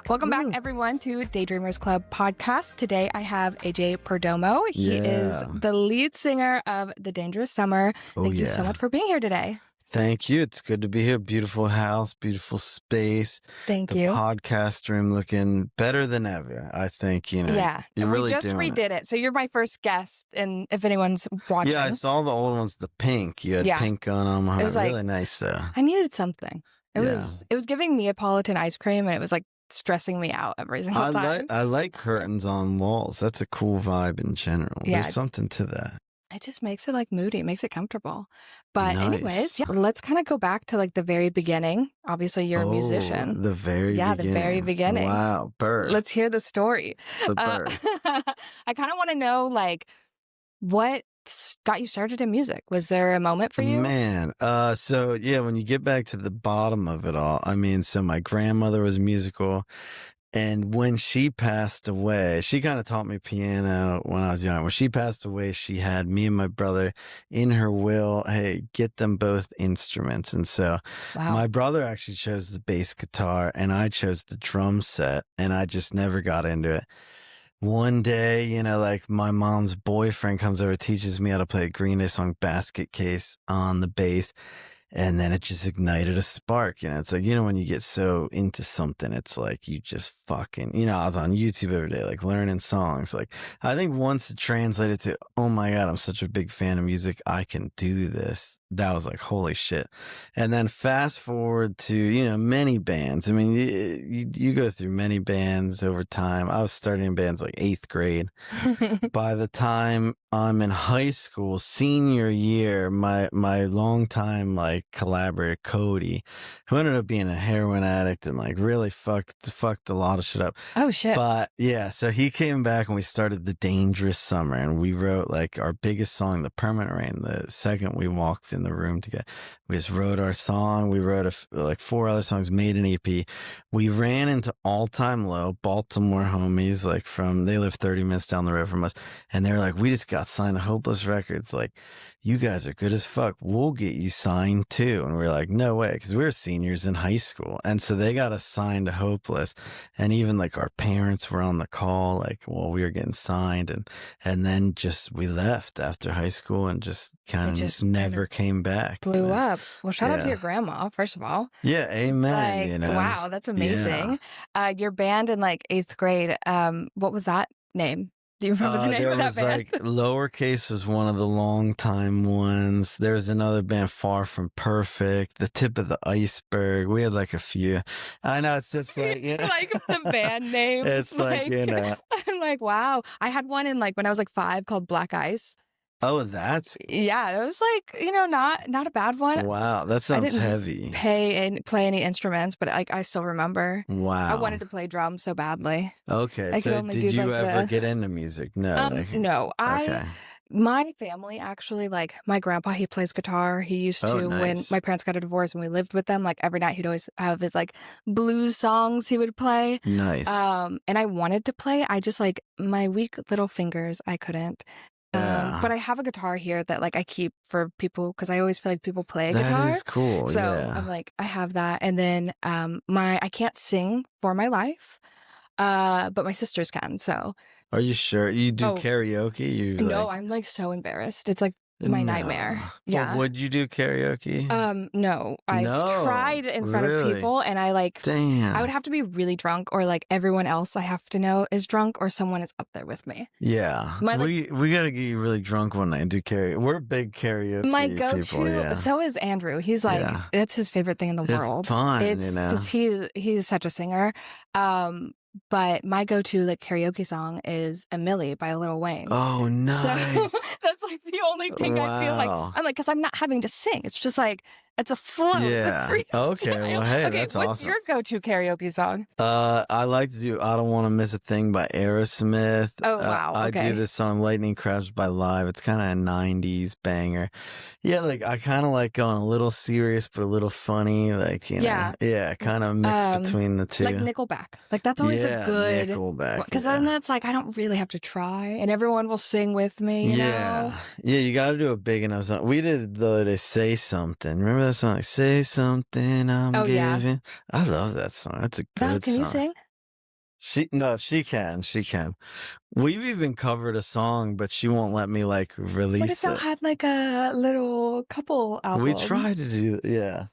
Welcome back, everyone, to Daydreamers Club podcast. Today, I have AJ Perdomo. He is the lead singer of The Dangerous Summer. Thank you so much for being here today. Thank you. It's good to be here. Beautiful house, beautiful space. Thank the you. Podcast room looking better than ever, I think. Yeah, and really we just redid it. So you're my first guest, and if anyone's watching. Yeah, I saw the old ones, the pink. You had pink on them. It was really nice. I needed something. It was giving Neapolitan ice cream, and it was like stressing me out every single time. I like curtains on walls. That's a cool vibe in general. Yeah. There's something to that. It just makes it like moody. It makes it comfortable. But anyways, let's kind of go back to like the very beginning. Obviously, you're a musician. The very beginning. The very beginning. Wow, birth. Let's hear the story. The birth. I kind of want to know, like, what got you started in music? Was there a moment for you? Man, so when you get back to the bottom of it all, I mean, so my grandmother was musical. And when she passed away, she kind of taught me piano when I was young. When she passed away, she had me and my brother in her will, hey, get them both instruments. And so my brother actually chose the bass guitar and I chose the drum set, and I just never got into it. One day, like my mom's boyfriend comes over, teaches me how to play a Green Day song, Basket Case, on the bass. And then it just ignited a spark. It's like, when you get so into something, it's like you just fucking, I was on YouTube every day, like learning songs. Like, I think once it translated to, oh my God, I'm such a big fan of music, I can do this. That was like, holy shit. And then fast forward to, many bands. I mean, you go through many bands over time. I was starting in bands like 8th grade. By the time I'm in high school, senior year, my longtime like collaborator, Cody, who ended up being a heroin addict and like really fucked a lot of shit up. Oh shit. But yeah, so he came back and we started The Dangerous Summer, and we wrote like our biggest song, The Permanent Rain, the second we walked in the room together. We just wrote our song. We wrote like 4 other songs, made an EP. We ran into All Time Low, Baltimore homies, like they live 30 minutes down the road from us. And they were like, we just got signed to Hopeless Records. Like, you guys are good as fuck. We'll get you signed too. And we were like, no way. Cause we were seniors in high school. And so they got us signed to Hopeless. And even like our parents were on the call, like, well, we were getting signed. And then we left after high school and just kind of never came back. Blew up. Well, shout out to your grandma, first of all. Yeah. Amen. Like, wow. That's amazing. Yeah. Your band in like 8th grade, what was that name? Do you remember the name of that band? Like Lowercase was one of the long time ones. There's another band, Far From Perfect, The Tip of the Iceberg. We had like a few. I know, it's just like, like the band name. It's like, I'm like, wow. I had one in like when I was like 5 called Black Ice. Oh, that's it was like, not a bad one. Wow, that sounds heavy. Play any instruments, but like I still remember. Wow, I wanted to play drums so badly. Okay, so did you ever get into music? No, no. My family actually, like my grandpa, he plays guitar. He used to when my parents got a divorce and we lived with them. Like every night, he'd always have his like blues songs he would play. Nice. And I wanted to play. I just like my weak little fingers. I couldn't. But I have a guitar here that like I keep for people because I always feel like people play a guitar. That is cool. So I'm like, I have that. And then I can't sing for my life, but my sisters can. So are you sure you do karaoke? No, I'm like so embarrassed. It's like my nightmare. Yeah. Well, would you do karaoke? No. I've tried in front of people, and I like. Damn. I would have to be really drunk, or like everyone else I have to know is drunk, or someone is up there with me. Yeah. We gotta get you really drunk one night and do karaoke. We're big karaoke. My go-to. People, so is Andrew. He's like it's his favorite thing in the world. It's fun. Because he's such a singer. But my go-to like karaoke song is "A Millie" by Lil Wayne. Oh, nice. So that's like the only thing I feel like I'm like, because I'm not having to sing. It's just like it's a flow. Yeah. It's a freestyle. Okay. Well, hey, that's awesome. What's your go-to karaoke song? I like to do "I Don't Want to Miss a Thing" by Aerosmith. Oh wow. I do this song "Lightning Crash" by Live. It's kind of a '90s banger. Yeah, like I kind of like going a little serious but a little funny. Like kind of mix between the two. Like Nickelback. Like that's always a good Nickelback. Because then that's like I don't really have to try, and everyone will sing with me. You know? Yeah. You got to do a big enough song. We did the "Say Something." Remember that song? Like, "Say Something, I'm giving." I love that song. That's a good song. Can you sing? She can. She can. We've even covered a song, but she won't let me like What if release y'all it. had like a little couple We album? tried to do, yeah.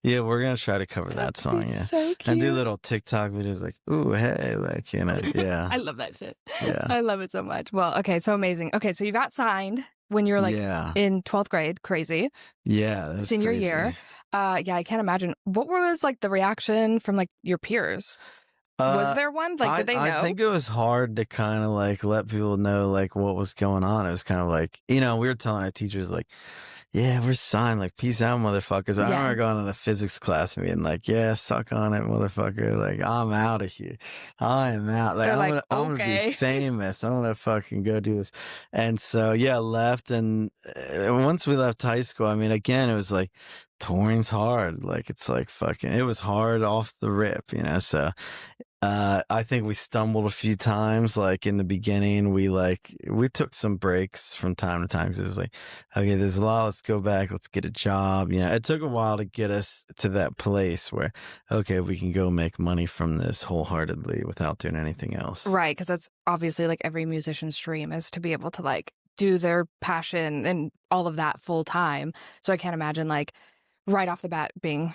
Yeah, we're gonna try to cover That that would be song, yeah. so And do cute. little TikTok videos like, ooh, hey, like, yeah. I love that shit. Yeah. I love it so much. Well, okay, so amazing. Okay, so you got signed when you were like Yeah. in 12th grade, crazy. Yeah, that's Senior year. crazy. Yeah, I can't imagine. What was like the reaction from like your peers? Was Uh, there one? Like, I did they I know? think it was hard to kind of like let people know like what was going on. It was kind of like, we were telling our teachers like, yeah, we're signed, like peace out, motherfuckers. I Yeah. remember going in a physics class and being like, yeah, suck on it, motherfucker. Like, I'm out of here. I am out. Like, They're I'm like, gonna be okay. famous. I'm gonna fucking go do this. And so yeah, left, and once we left high school, I mean, again, it was like touring's hard. Like it's like fucking, it was hard off the rip, so I think we stumbled a few times. Like in the beginning, we took some breaks from time to time. 'Cause it was like, okay, there's a lot. Let's go back. Let's get a job. It took a while to get us to that place where, okay, we can go make money from this wholeheartedly without doing anything else. Right, because that's obviously like every musician's dream is to be able to like do their passion and all of that full time. So I can't imagine like right off the bat being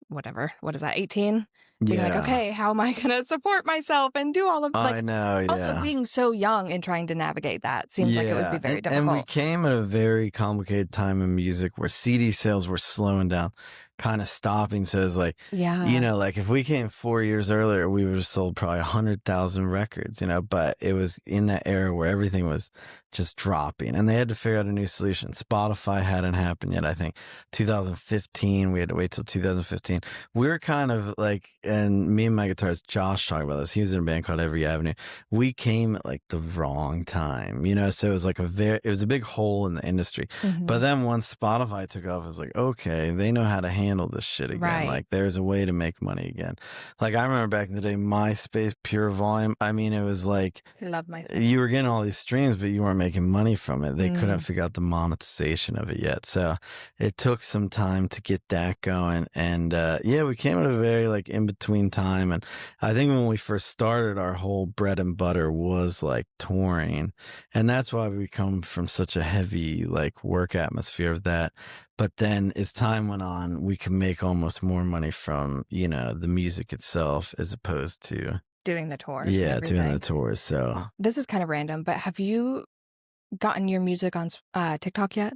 whatever, what is that, 18? Being like, Yeah, okay, how am I going to support myself and do all of I like know. also Yeah. being so young and trying to navigate that seems like it would be Yeah, very and we difficult. came at a very complicated time in music where CD sales were slowing down, kind of stopping. So it's like, Yeah. like if we came 4 years earlier, we would have sold probably 100,000 records, but it was in that era where everything was just dropping and they had to figure out a new solution. Spotify hadn't happened yet. I think 2015, we had to wait till 2015. We were kind of like, and me and my guitarist Josh talked about this. He was in a band called Every Avenue. We came at like the wrong time, so it was like it was a big hole in the industry. But then once Spotify took off, it was like, okay, they know how to handle this shit again. Right. Like there's a way to make money again. Like I remember back in the day, MySpace, Pure Volume. I mean, it was like, Love my you were getting all these streams, but you weren't making money from it. They couldn't figure out the monetization of it yet. So it took some time to get that going. And yeah, we came at a very like in between time. And I think when we first started, our whole bread and butter was like touring. And that's why we come from such a heavy like work atmosphere of that. But then as time went on, we could make almost more money from, the music itself as opposed to doing the tours. Yeah, doing the tours. So this is kind of random, but have you gotten your music on TikTok yet?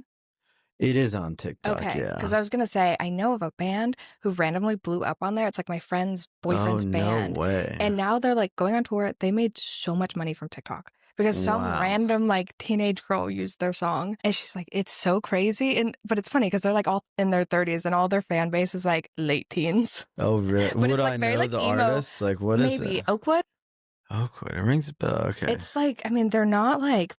it is on TikTok, okay, yeah. because I was gonna say I know of a band who randomly blew up on there. It's like my friend's boyfriend's band, no way. and now they're like going on tour. They made so much money from TikTok because some random like teenage girl used their song, and she's like, it's so crazy. But it's funny because they're like all in their 30s, and all their fan base is like late teens. Oh, really? But Would it's like I very know like the emo. artist? Like, what is Maybe it? Oakwood. Oakwood. It rings a bell. Okay. It's like, I mean, they're not like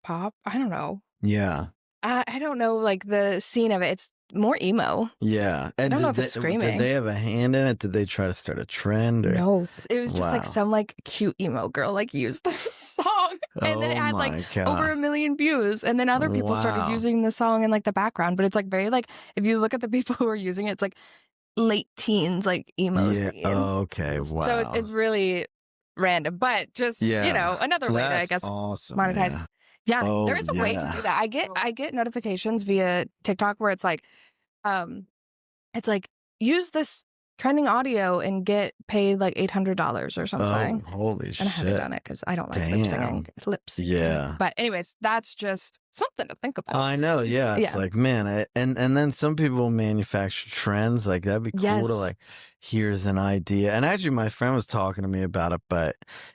pop. I don't know. Yeah. I don't know like the scene of it. It's more emo. Yeah. And I don't know if it's screaming. Did they have a hand in it? Did they try to start a trend? Or? No, it was just like some like cute emo girl like used the song, and then it had like over 1 million views, and then other people started using the song in like the background. But it's like very like if you look at the people who are using it, it's like late teens, like emo scene. Okay. Wow. So it's really random, but just another way to I guess awesome, monetize. Yeah, there is a way to do that. I get notifications via TikTok where it's like use this trending audio and get paid like $800 or something. Oh, holy shit. And I haven't done it because I don't like lip singing. Lip syncing. Yeah. But anyways, that's just something to think about. I know, yeah. It's like, man, and then some people manufacture trends. Like that'd be cool to like, here's an idea. And actually my friend was talking to me about it, but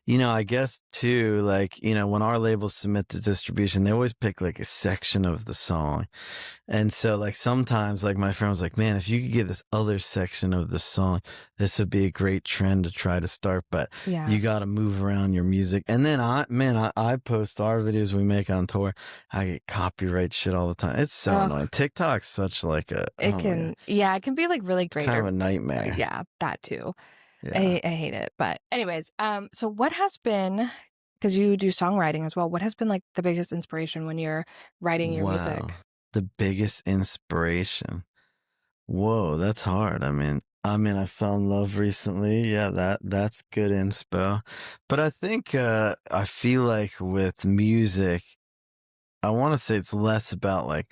I guess too, like, when our labels submit to distribution, they always pick like a section of the song. And so like sometimes like my friend was like, man, if you could get this other section of the song, this would be a great trend to try to start, but you got to move around your music. And then I post our videos we make on tour. I get copyright shit all the time. It's so annoying. TikTok's such like it can be like really great. Kind of a nightmare. Yeah, that too. I hate it. But anyways, so what has been, because you do songwriting as well, what has been like the biggest inspiration when you're writing your music? The biggest inspiration. Whoa, that's hard. I mean, I mean, I fell in love recently. Yeah, that's good inspo. But I think I feel like with music, I want to say it's less about like,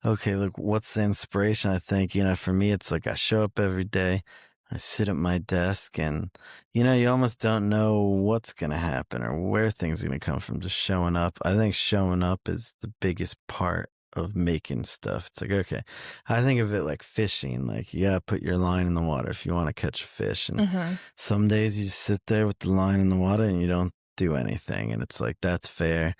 okay, look, what's the inspiration? I think, for me, it's like I show up every day, I sit at my desk, and, you almost don't know what's going to happen or where things are going to come from, just showing up. I think showing up is the biggest part of making stuff. It's like, okay, I think of it like fishing. Like, you gotta put your line in the water if you want to catch a fish. And Mm-hmm. some days you just sit there with the line in the water and you don't do anything. And it's like, that's fair.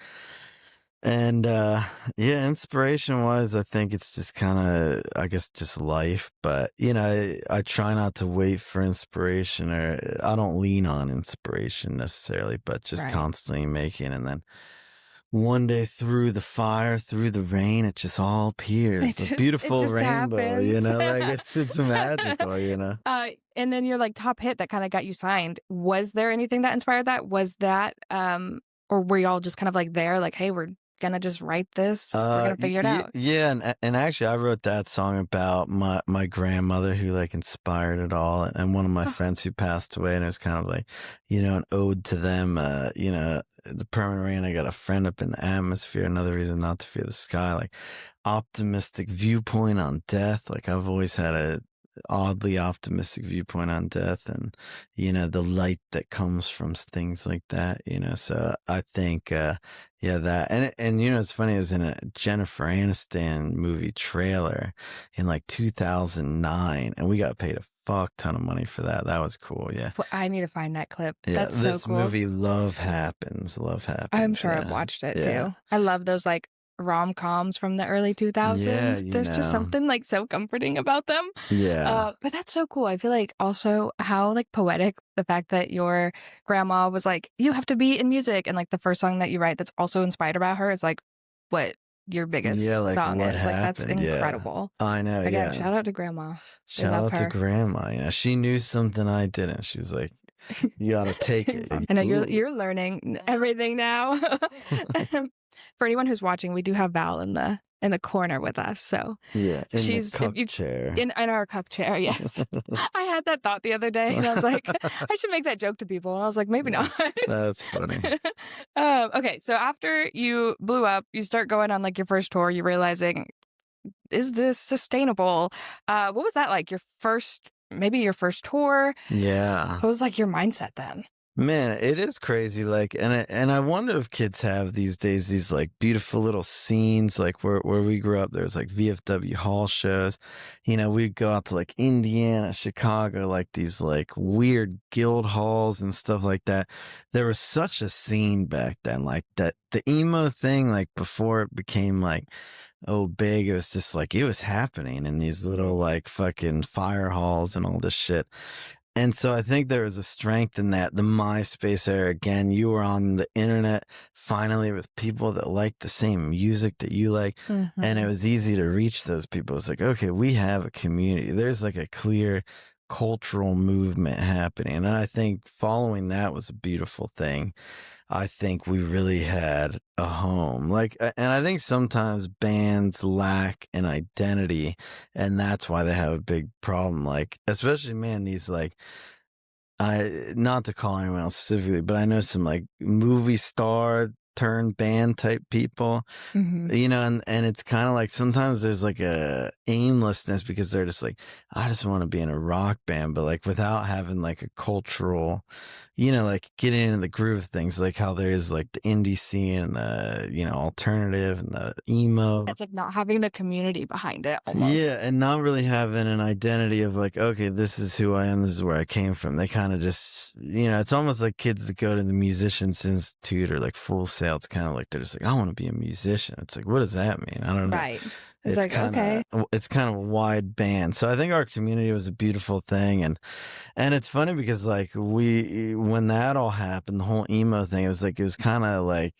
And yeah, inspiration wise, I think it's just kind of, I guess, just life. But I try not to wait for inspiration, or I don't lean on inspiration necessarily, but just Right. constantly making. And then one day, through the fire, through the rain, it just all appears, the It beautiful just rainbow. happens. Like it's magical. And then your like top hit that kind of got you signed. Was there anything that inspired that? Was that or were y'all just kind of like there, like, hey, we're gonna just write this, we're gonna figure it out? Yeah, and actually, I wrote that song about my grandmother who like inspired it all, and one of my friends who passed away, and it was kind of like, an ode to them. The permanent rain. I got a friend up in the atmosphere. Another reason not to fear the sky. Like optimistic viewpoint on death. Like I've always had a oddly optimistic viewpoint on death, and the light that comes from things like that. So I think. Yeah, that and it's funny. It was in a Jennifer Aniston movie trailer in like 2009, and we got paid a fuck ton of money for that. That was cool. Yeah, Well, I need to find that clip. yeah. That's so This cool. movie, Love Happens. Love Happens. I'm sure yeah. I've watched it yeah. too. I love those like rom-coms from the early 2000s. Yeah, There's just something like so comforting about them. Yeah. But that's so cool. I feel like also how like poetic the fact that your grandma was like, you have to be in music, and like the first song that you write that's also inspired about her is like what your biggest like song what is. happened. Like that's incredible. Yeah. I know. Again, yeah. shout out to grandma. Shout out to grandma. She knew something I didn't. She was like, you gotta take it. I know you're learning everything now. For anyone who's watching, we do have Val in the corner with us. So yeah, she's the cup chair. In our cup chair. Yes, I had that thought the other day, and I was like, I should make that joke to people. And I was like, maybe not. That's funny. Okay, so after you blew up, you start going on like your first tour. You're realizing, is this sustainable? What was that like? Maybe your first tour? Yeah. What was like your mindset then? Man, it is crazy. Like, and I wonder if kids have these days these like beautiful little scenes. Like where we grew up, there's like VFW hall shows. We'd go out to like Indiana, Chicago, like these like weird guild halls and stuff like that. There was such a scene back then, like that the emo thing, like before it became like big. It was just like it was happening in these little like fucking fire halls and all this shit. And so I think there was a strength in that. The MySpace era, again, you were on the internet finally with people that liked the same music that you like. Mm-hmm. And it was easy to reach those people. It's like, okay, we have a community. There's like a clear cultural movement happening. And I think following that was a beautiful thing. I think we really had a home. Like, and I think sometimes bands lack an identity, and that's why they have a big problem. Like, especially, man, these like, not to call anyone else specifically, but I know some like movie star turned band type people, mm-hmm. And it's kind of like sometimes there's like a aimlessness because they're just like, I just want to be in a rock band, but like without having like a cultural, like getting into the groove of things, like how there is like the indie scene and the, alternative and the emo. It's like not having the community behind it almost. Yeah, and not really having an identity of like, okay, this is who I am, this is where I came from. They kind of just, it's almost like kids that go to the Musicians Institute or like Full Sail. It's kind of like they're just like, I want to be a musician. It's like, what does that mean? I don't know. Right. It's like, okay. It's kind of a wide band. So I think our community was a beautiful thing. And it's funny because like when that all happened, the whole emo thing, it was kind of like,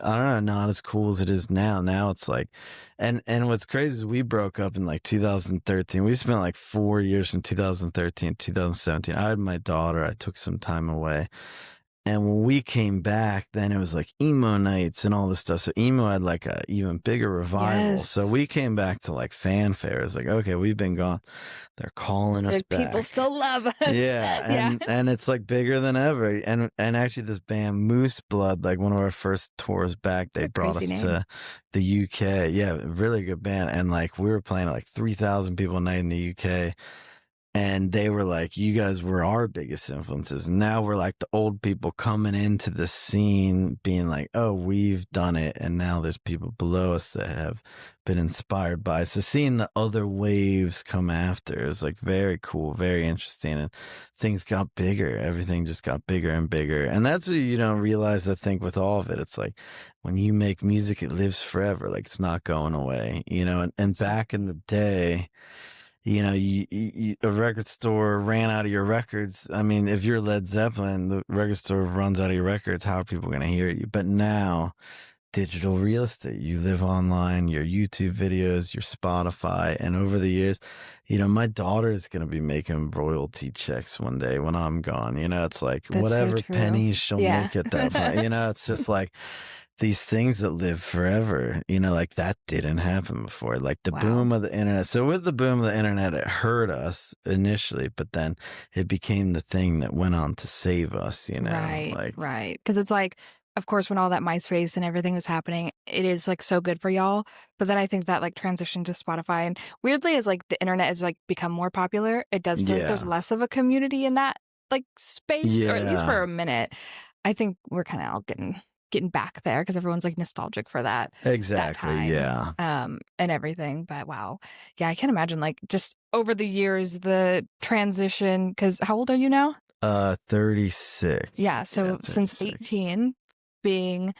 I don't know, not as cool as it is now. Now it's like, and what's crazy is we broke up in like 2013. We spent like 4 years from 2013 to 2017. I had my daughter. I took some time away. And when we came back, then it was like emo nights and all this stuff. So emo had like a even bigger revival. Yes. So we came back to like fanfare. It's like, okay, we've been gone. They're calling us like, back. People still love us. Yeah, and it's like bigger than ever. And actually, this band Moose Blood, like one of our first tours back, they brought us to the UK. Yeah, really good band. And like we were playing at like 3,000 people a night in the UK. And they were like, you guys were our biggest influences. Now we're like the old people coming into the scene being like, oh, we've done it. And now there's people below us that have been inspired by. So seeing the other waves come after is like very cool, very interesting. And things got bigger. Everything just got bigger and bigger. And that's what you don't realize, I think, with all of it. It's like when you make music, it lives forever. Like it's not going away, you know? And back in the day, you know, a record store ran out of your records. I mean, if you're Led Zeppelin, the record store runs out of your records, how are people going to hear you? But now, digital real estate, you live online, your YouTube videos, your Spotify. And over the years, you know, my daughter is going to be making royalty checks one day when I'm gone. You know, it's like whatever pennies she'll make at that point. You know, it's just like these things that live forever, you know, like that didn't happen before, like the boom of the internet. So with the boom of the internet, it hurt us initially, but then it became the thing that went on to save us, you know? Right. Because it's like, of course, when all that MySpace and everything was happening, it is like so good for y'all. But then I think that like transition to Spotify, and weirdly, as like the internet has like become more popular, it does feel like there's less of a community in that like space, or at least for a minute. I think we're kind of all getting back there because everyone's like nostalgic for that. Exactly. That time, and everything. But wow. Yeah, I can't imagine like just over the years, the transition, because how old are you now? 36. Yeah. So since 18 being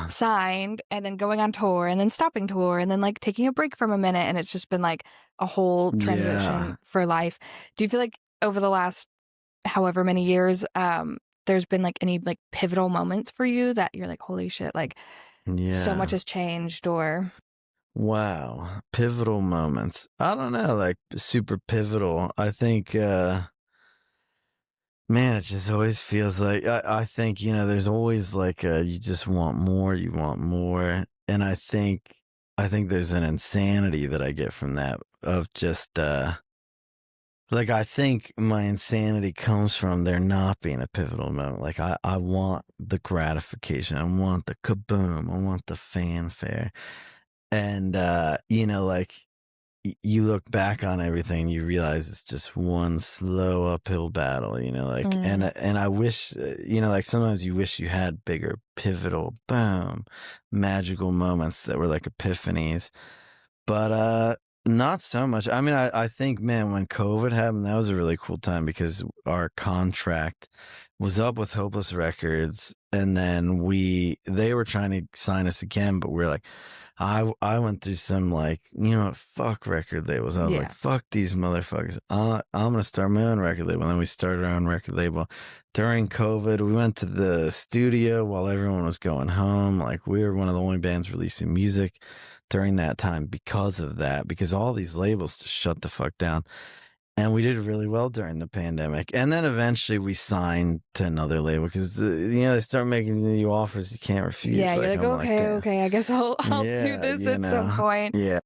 signed and then going on tour and then stopping tour and then like taking a break from a minute, and it's just been like a whole transition for life. Do you feel like over the last however many years, there's been like any like pivotal moments for you that you're like, holy shit, like so much has changed? Or wow, pivotal moments, I don't know, like super pivotal. I think man, it just always feels like I think, you know, there's always like you just want more, you want more. And I think there's an insanity that I get from that, of just like, I think my insanity comes from there not being a pivotal moment. Like, I want the gratification. I want the kaboom. I want the fanfare. And, you know, like, you look back on everything, you realize it's just one slow uphill battle, you know, like, and I wish, you know, like sometimes you wish you had bigger pivotal, boom, magical moments that were like epiphanies. But not so much. I mean, I think, man, when COVID happened, that was a really cool time because our contract was up with Hopeless Records, and then they were trying to sign us again, but we're like, I went through some like, you know, fuck record labels. I was like, fuck these motherfuckers. I'm gonna start my own record label. And then we started our own record label. During COVID, we went to the studio while everyone was going home. Like, we were one of the only bands releasing music during that time because of that, because all these labels just shut the fuck down. And we did really well during the pandemic. And then eventually we signed to another label because, you know, they start making you offers you can't refuse. Yeah, you're like, okay, I guess I'll do this at some point. Yeah,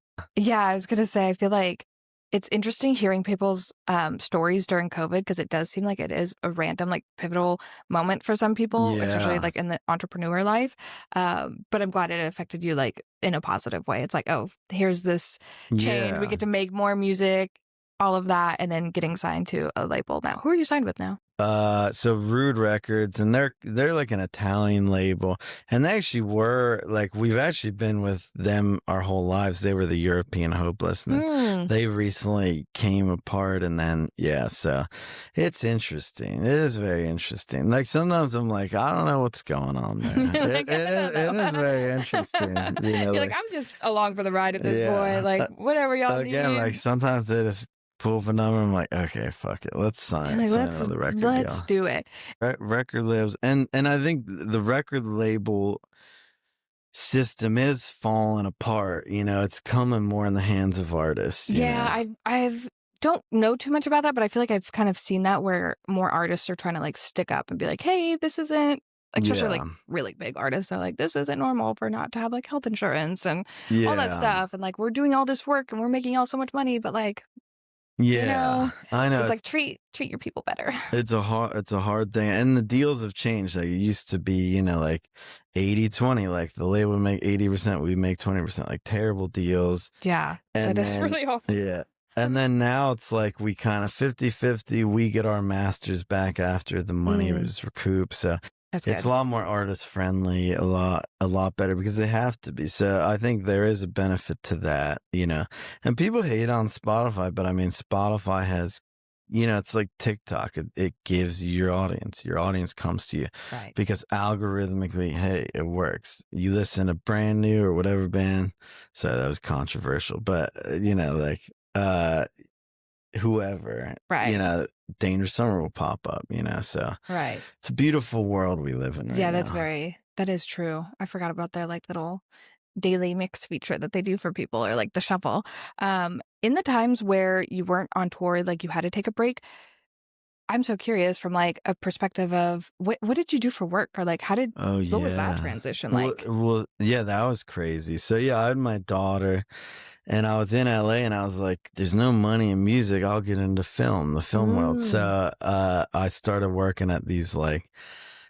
I was going to say, I feel like it's interesting hearing people's stories during COVID, because it does seem like it is a random, like pivotal moment for some people, especially like in the entrepreneur life. But I'm glad it affected you like in a positive way. It's like, oh, here's this change. We get to make more music, all of that, and then getting signed to a label now. Who are you signed with now? So Rude Records, and they're like an Italian label, and they actually were like, we've actually been with them our whole lives. They were the European Hopeless, and they recently came apart, and then so it's interesting. It is very interesting. Like, sometimes I'm like, I don't know what's going on there. Like, it is very interesting. You know, you're like, I'm just along for the ride at this point. Like, whatever y'all need. Like, sometimes they just pull up a number. I'm like, okay, fuck it, let's sign the record deal. Let's do it. Record lives, and I think the record label system is falling apart. You know, it's coming more in the hands of artists. I've don't know too much about that, but I feel like I've kind of seen that where more artists are trying to like stick up and be like, hey, this isn't, especially like really big artists are like, this isn't normal for not to have like health insurance and all that stuff. And like, we're doing all this work and we're making all so much money, but like, I know. So it's like treat your people better. It's a hard thing, and the deals have changed. Like it used to be, like 80-20, like the label would make 80%, we make 20%, like terrible deals. Yeah, and that is really awful. Yeah. And then now it's like we kind of 50-50, we get our masters back after the money was recouped. So it's a lot more artist friendly, a lot better because they have to be. So I think there is a benefit to that, and people hate on Spotify, but I mean, Spotify has, it's like TikTok. It gives you your audience comes to you because algorithmically, hey, it works. You listen to brand new or whatever band. So that was controversial, but whoever, Dangerous Summer will pop up, so it's a beautiful world we live in right now. That is true. I forgot about their like little daily mix feature that they do for people, or like the shuffle. In the times where you weren't on tour, like you had to take a break, I'm so curious from like a perspective of what did you do for work, or like what was that transition like? Well, yeah, that was crazy. So yeah, I had my daughter and I was in LA and I was like, there's no money in music. I'll get into the film world. So I started working at these like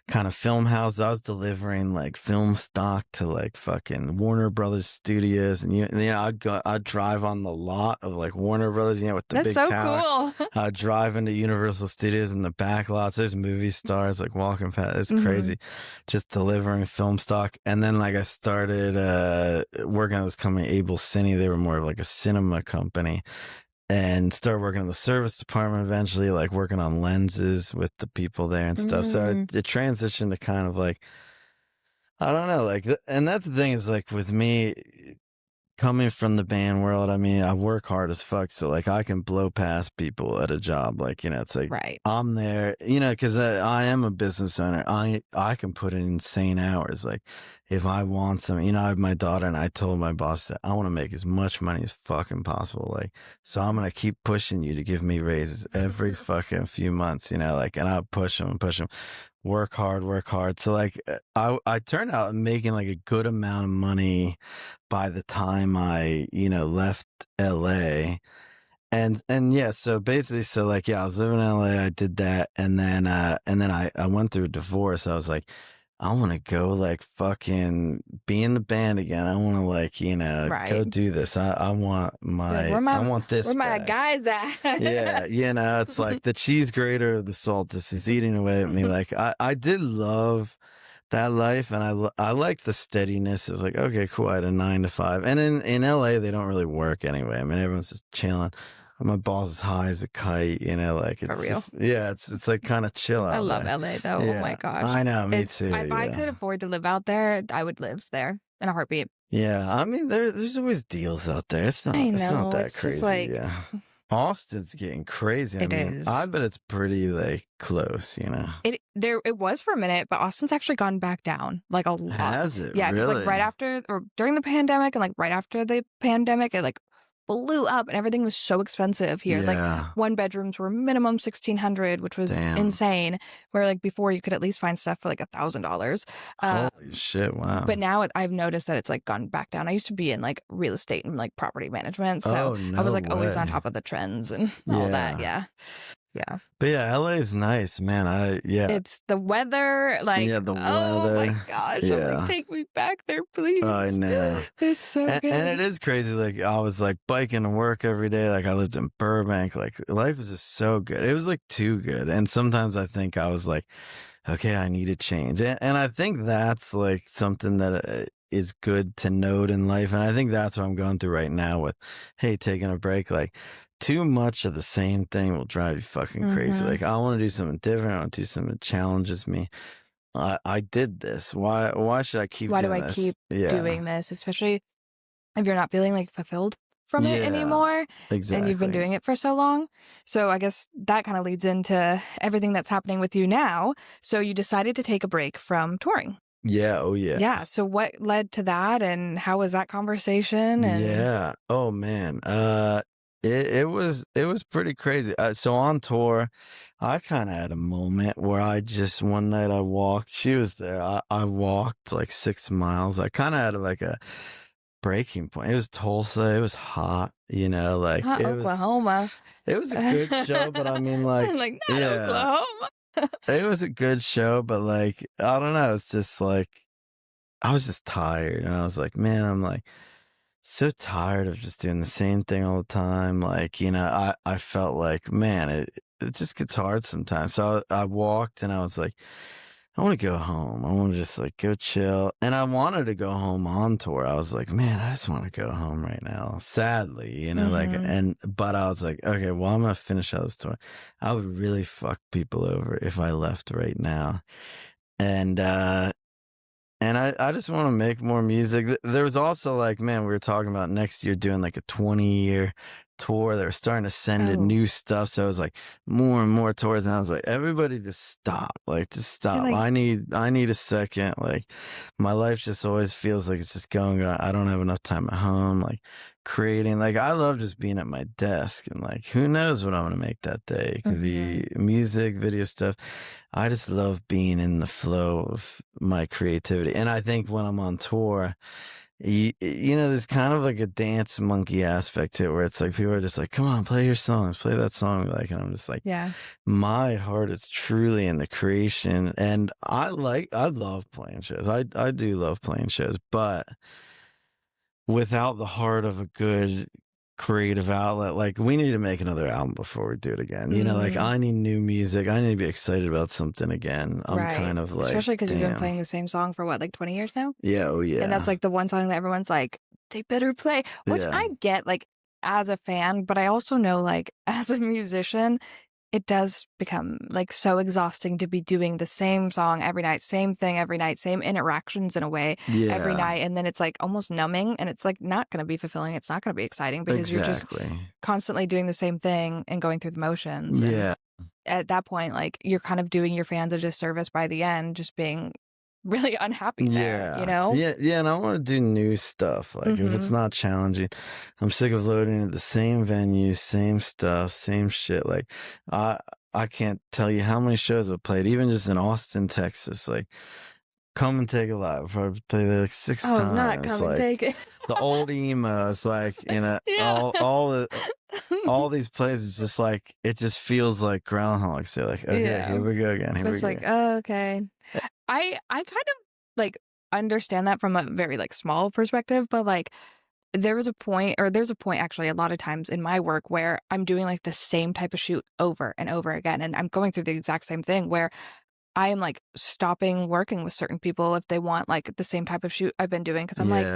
kind of film houses. I was delivering like film stock to like fucking Warner Brothers studios, and I'd drive on the lot of like Warner Brothers, with the big tower. Cool. I'd drive into Universal Studios in the back lots. There's movie stars like walking past. It's crazy, just delivering film stock. And then like I started working at this company, Able Cine. They were more of like a cinema company. And started working in the service department eventually, like working on lenses with the people there and stuff. So it transitioned to kind of like, I don't know, like, and that's the thing is like with me coming from the band world, I mean, I work hard as fuck. So like I can blow past people at a job. Like, it's like, I'm there, cause I am a business owner. I can put in insane hours. Like if I want something, I have my daughter and I told my boss that I want to make as much money as fucking possible. Like, so I'm going to keep pushing you to give me raises every fucking few months, and I'll push them, work hard. So like I turned out making like a good amount of money by the time I, left LA. And yeah, so basically, I was living in LA, I did that, and then I went through a divorce. I was like, I want to go like fucking be in the band again. I want to like, go do this. I want I want this. Where my guys at? Yeah. It's like the cheese grater of the salt just is eating away at me. Like I did love that life, and I like the steadiness of like, okay, cool. I had a 9 to 5, and in LA they don't really work anyway. I mean, everyone's just chilling. My boss is high as a kite, like it's for real. It's like kind of chill out. I love LA though. Yeah. Oh my gosh. I know, me too. If I could afford to live out there, I would live there in a heartbeat. Yeah, I mean there's always deals out there. It's not that crazy. Just like, Austin's getting crazy. It is. I bet it's pretty like close, It was for a minute, but Austin's actually gone back down like a lot. Has it? Yeah, because really? like right after or during the pandemic and like right after the pandemic, it like blew up and everything was so expensive here. Yeah. Like one bedrooms were minimum $1,600, which was insane. Where like before you could at least find stuff for like $1,000. Holy shit! Wow. But now I've noticed that it's like gone back down. I used to be in like real estate and like property management, so I was like always on top of the trends and all that. Yeah. Yeah. But yeah, LA is nice, man. It's the weather, like, the weather. Oh my gosh. Yeah. I'm like, take me back there, please. I know. It's so good. And it is crazy. Like I was like biking to work every day. Like I lived in Burbank. Like life is just so good. It was like too good. And sometimes I think I was like, okay, I need a change. And I think that's like something that is good to note in life. And I think that's what I'm going through right now with, hey, taking a break. Like too much of the same thing will drive you fucking crazy. Like I want to do something different. I want to do something that challenges me. I did this. Why should I keep doing this? Why do I keep doing this? Especially if you're not feeling like fulfilled from it anymore. Exactly. And you've been doing it for so long. So I guess that kind of leads into everything that's happening with you now. So you decided to take a break from touring. Yeah. Oh, yeah. Yeah. So what led to that, and how was that conversation? And... Yeah. Oh, man. It was pretty crazy. So on tour, I kind of had a moment where I just one night I walked. She was there. I walked like 6 miles. I kind of had like a breaking point. It was Tulsa. It was hot. You know, like Not Oklahoma. It was a good show, but I mean, like, Like, not yeah, Oklahoma. it was a good show, but like, I don't know. It's just like I was just tired, and I was like, man, I'm like so tired of just doing the same thing all the time. Like, you know, I felt like, man, it just gets hard sometimes. So I walked and I was like, I want to go home. I want to just like go chill. And I wanted to go home on tour. I was like, man, I just want to go home right now. Sadly, you know, like, but I was like, okay, well, I'm going to finish out this tour. I would really fuck people over if I left right now. And I just want to make more music. There was also like, man, we were talking about next year doing like a 20-year tour. They were starting to send in new stuff. So it was like more and more tours. And I was like, everybody just stop. Like, just stop. Like, I need a second. Like, my life just always feels like it's just going on. I don't have enough time at home. Like, creating. Like, I love just being at my desk. And like, who knows what I'm going to make that day? It could be music, video stuff. I just love being in the flow of my creativity. And I think when I'm on tour, you know, there's kind of like a dance monkey aspect to it where it's like people are just like, come on, play your songs, play that song. Like, and I'm just like, yeah, my heart is truly in the creation. And I love playing shows. I do love playing shows, but without the heart of a good creative outlet, like we need to make another album before we do it again. You know, like I need new music. I need to be excited about something again. I'm kind of like, especially because you've been playing the same song for what, like 20 years now? Yeah, oh yeah. And that's like the one song that everyone's like, they better play, which I get like as a fan, but I also know like as a musician, it does become like so exhausting to be doing the same song every night, same thing every night, same interactions in a way every night. And then it's like almost numbing and it's like not going to be fulfilling. It's not going to be exciting because you're just constantly doing the same thing and going through the motions. Yeah. And at that point, like you're kind of doing your fans a disservice by the end, just being really unhappy there, you know? Yeah, and I want to do new stuff. Like if it's not challenging, I'm sick of loading at the same venues, same stuff, same shit. Like I can't tell you how many shows I've played, even just in Austin, Texas. Like Come and Take It Live. I played there like 6 times. Oh, not Come and Take It. The old emos, like, you know, all these places, just like, it just feels like Groundhog Day. Like, okay, here we go again. Here we go. It's like, oh, okay. I kind of like understand that from a very like small perspective, but like there's a point actually a lot of times in my work where I'm doing like the same type of shoot over and over again. And I'm going through the exact same thing where I am like stopping working with certain people if they want like the same type of shoot I've been doing. Cause I'm like,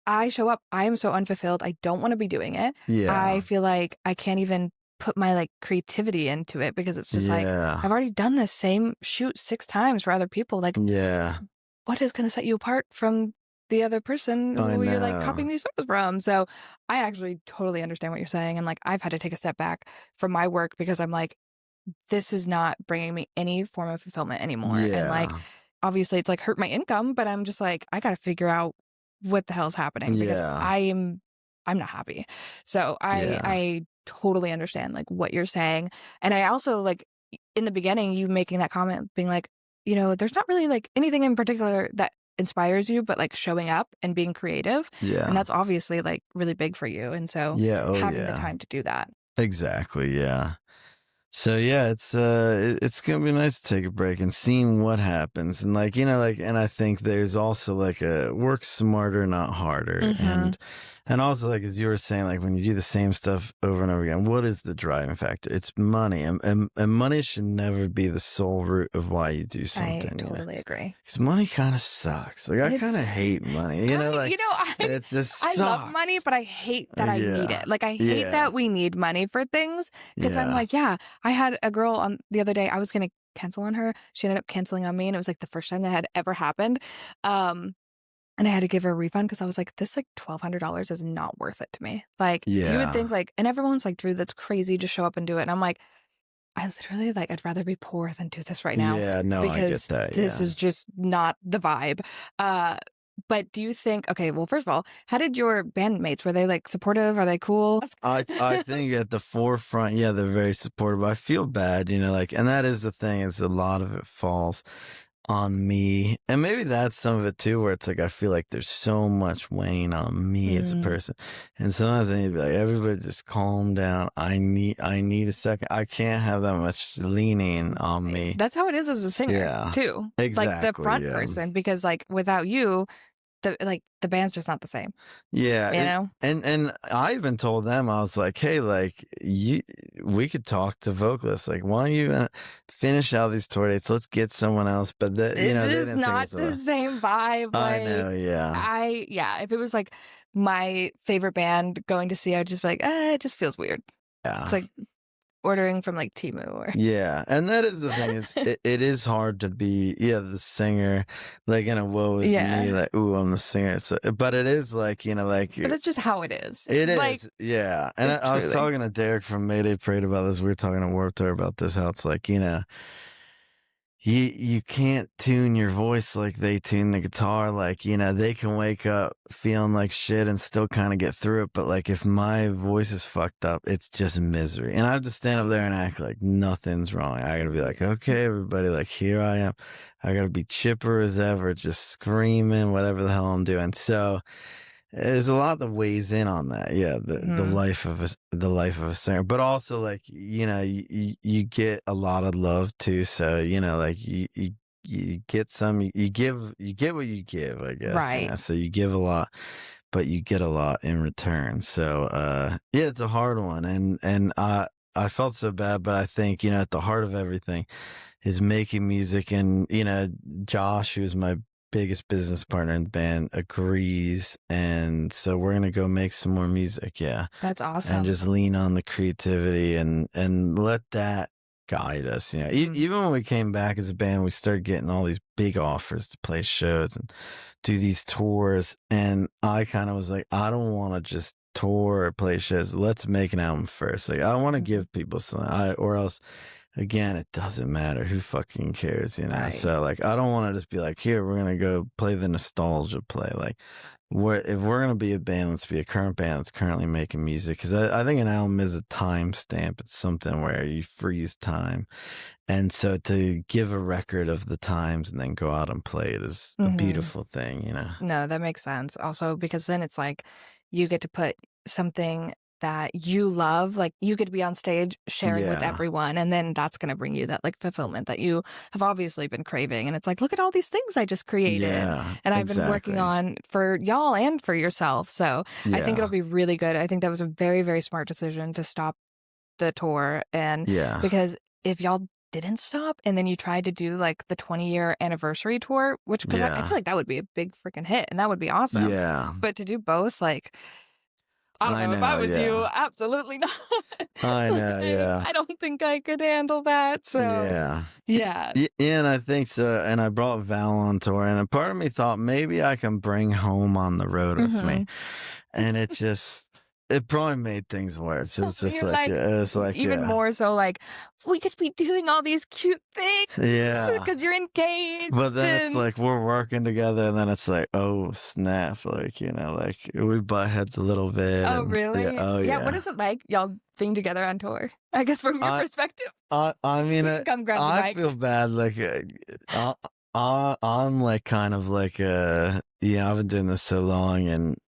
I show up, I am so unfulfilled. I don't want to be doing it. I feel like I can't even put my like creativity into it because it's just like I've already done this same shoot 6 times for other people. Like, what is going to set you apart from the other person who you're like copying these photos from? So I actually totally understand what you're saying. And like, I've had to take a step back from my work because I'm like, this is not bringing me any form of fulfillment anymore. And like, obviously it's like hurt my income, but I'm just like, I got to figure out what the hell's happening because I'm not happy. So I totally understand like what you're saying. And I also like in the beginning, you making that comment being like, you know, there's not really like anything in particular that inspires you, but like showing up and being creative. And that's obviously like really big for you. And so having the time to do that. Exactly. Yeah. So yeah, it's gonna be nice to take a break and seeing what happens, and like, you know, like, and I think there's also like a work smarter, not harder, and also like as you were saying, like when you do the same stuff over and over again, what is the driving factor? It's money, and money should never be the sole root of why you do something. I totally agree. Because money kind of sucks. Like I kind of hate money. You know, like it just sucks. I love money, but I hate that I need it. Like I hate that we need money for things because I'm like, I had a girl on the other day. I was going to cancel on her. She ended up canceling on me. And it was like the first time that had ever happened. And I had to give her a refund because I was like, this like $1,200 is not worth it to me. Like you would think like, and everyone's like, Drew, that's crazy. Just show up and do it. And I'm like, I literally like, I'd rather be poor than do this right now. Yeah, no, I get that. This is just not the vibe. But do you think, okay, well, first of all, how did your bandmates, were they like supportive? Are they cool? I think at the forefront, yeah, they're very supportive. I feel bad, like, and that is the thing, is a lot of it falls on me. And maybe that's some of it too, where it's like, I feel like there's so much weighing on me as a person. And sometimes I need to be like, everybody just calm down. I need a second. I can't have that much leaning on me. That's how it is as a singer too. Exactly. Like the front person, because like without you, the band's just not the same. Yeah, you know. And I even told them, I was like, hey, like we could talk to vocalists. Like, why don't you finish out these tour dates? Let's get someone else. But it's just not the same vibe. I know, yeah. If it was like my favorite band going to see, I'd just be like, it just feels weird. Yeah, it's like ordering from like Temu or and that is the thing. It is hard to be the singer, like in a woe is me, like, ooh, I'm the singer. But it is like, but it's just how it is. It like, is, yeah. And I was talking to Derek from Mayday Parade about this. We were talking to Warped Tour about this, how it's like, you can't tune your voice like they tune the guitar. Like, they can wake up feeling like shit and still kind of get through it. But like, if my voice is fucked up, it's just misery. And I have to stand up there and act like nothing's wrong. I gotta be like, okay, everybody, like, here I am. I gotta be chipper as ever, just screaming, whatever the hell I'm doing. So there's a lot that weighs in on that. Yeah. The life of a singer, but also like, you get a lot of love too. So, like you get some, you get what you give, I guess. Right. So you give a lot, but you get a lot in return. So, it's a hard one. And I felt so bad, but I think, at the heart of everything is making music. And, Josh, who's my biggest business partner in the band, agrees, and so we're gonna go make some more music. That's awesome. And just lean on the creativity and let that guide us. Even when we came back as a band, we started getting all these big offers to play shows and do these tours, and I kind of was like, I don't want to just tour or play shows. Let's make an album first. Like, I want to give people something, or else, again, it doesn't matter. Who fucking cares, Right. So, like, I don't want to just be like, here, we're going to go play the nostalgia play. Like, if we're going to be a band, let's be a current band that's currently making music. Because I think an album is a time stamp. It's something where you freeze time. And so to give a record of the times and then go out and play it is a beautiful thing, No, that makes sense. Also, because then it's like you get to put something that you love, like you get to be on stage sharing with everyone, and then that's going to bring you that like fulfillment that you have obviously been craving. And it's like, look at all these things I just created, and I've been working on for y'all and for yourself. So I think it'll be really good. I think that was a very, very smart decision to stop the tour, and because if y'all didn't stop and then you tried to do like the 20-year anniversary tour, which because I feel like that would be a big freaking hit and that would be awesome. But to do both, like, I don't know, if I was you, absolutely not. I know, I don't think I could handle that. So yeah, and I think so. And I brought Val on tour, and a part of me thought maybe I can bring Home on the road with me, and it probably made things worse. It was just like even more so, like, we could be doing all these cute things, because you're engaged. But then it's like we're working together, and then it's like, oh snap, like, like we butt heads a little bit. Oh, really? Yeah. What is it like, y'all being together on tour? I guess from your perspective. I mean, come grab the mic. I feel bad. Like, I'm like kind of like I've been doing this so long, and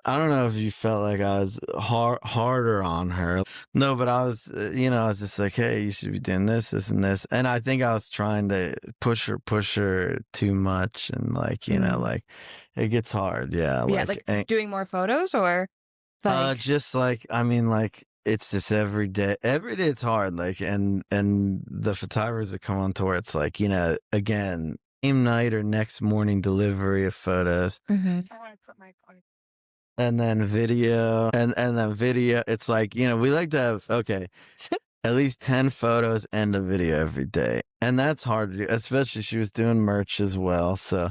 I don't know if you felt like I was harder on her. No, but I was, I was just like, hey, you should be doing this, and this. And I think I was trying to push her too much. And like, like it gets hard. Yeah. Like doing more photos or like. Just like, I mean, like, it's just every day it's hard. Like, and the photographers that come on tour, it's like, again, same night or next morning delivery of photos. I want to put my phone. And then video, and then video. It's like, we like to have, at least 10 photos and a video every day. And that's hard to do, especially she was doing merch as well. So,